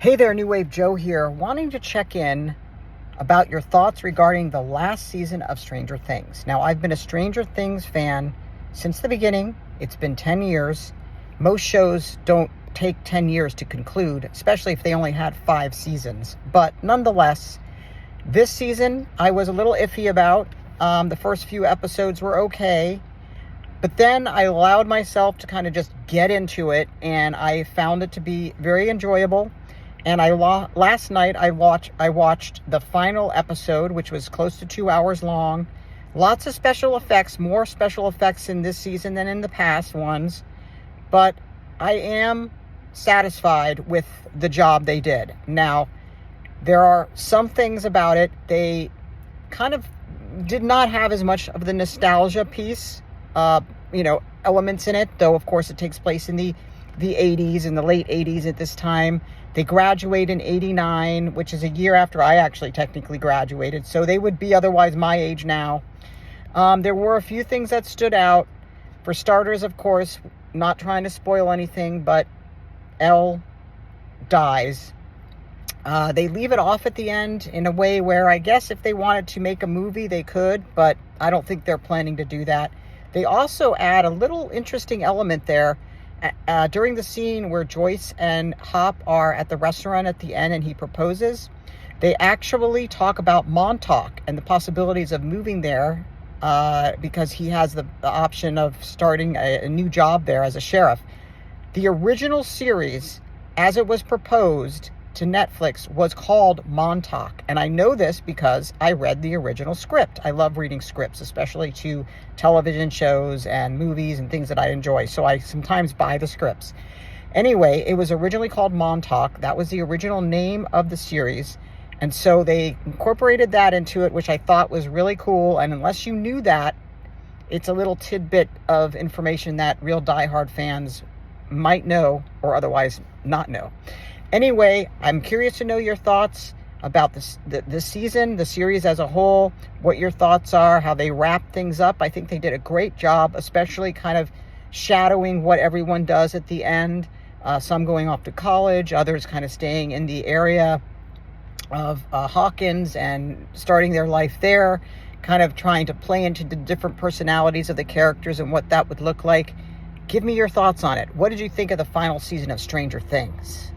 Hey there, New Wave Joe here, wanting to check in about your thoughts regarding the last season of Stranger Things. Now, I've been a Stranger Things fan since the beginning. It's been 10 years. Most shows don't take 10 years to conclude, especially if they only had 5 seasons. But nonetheless, this season I was a little iffy about. The first few episodes were okay, but then I allowed myself to kind of just get into it, and I found it to be very enjoyable. And last night I watched the final episode, which was close to 2 hours long. Lots of special effects, more special effects in this season than in the past ones. But I am satisfied with the job they did. Now, there are some things about it. They kind of did not have as much of the nostalgia piece, elements in it. Though, of course, it takes place in the 80s, in the late 80s at this time. They graduate in 89, which is a year after I actually technically graduated. So they would be otherwise my age now. There were a few things that stood out. For starters, of course, not trying to spoil anything, but Elle dies. They leave it off at the end in a way where I guess if they wanted to make a movie, they could, but I don't think they're planning to do that. They also add a little interesting element there. During the scene where Joyce and Hop are at the restaurant at the end and he proposes, they actually talk about Montauk and the possibilities of moving there because he has the option of starting a new job there as a sheriff. The original series, as it was proposed to Netflix, was called Montauk. And I know this because I read the original script. I love reading scripts, especially to television shows and movies and things that I enjoy. So I sometimes buy the scripts. Anyway, it was originally called Montauk. That was the original name of the series. And so they incorporated that into it, which I thought was really cool. And unless you knew that, it's a little tidbit of information that real diehard fans might know or otherwise not know. Anyway, I'm curious to know your thoughts about this season, the series as a whole, what your thoughts are, how they wrap things up. I think they did a great job, especially kind of shadowing what everyone does at the end. Some going off to college, others kind of staying in the area of Hawkins and starting their life there, kind of trying to play into the different personalities of the characters and what that would look like. Give me your thoughts on it. What did you think of the final season of Stranger Things?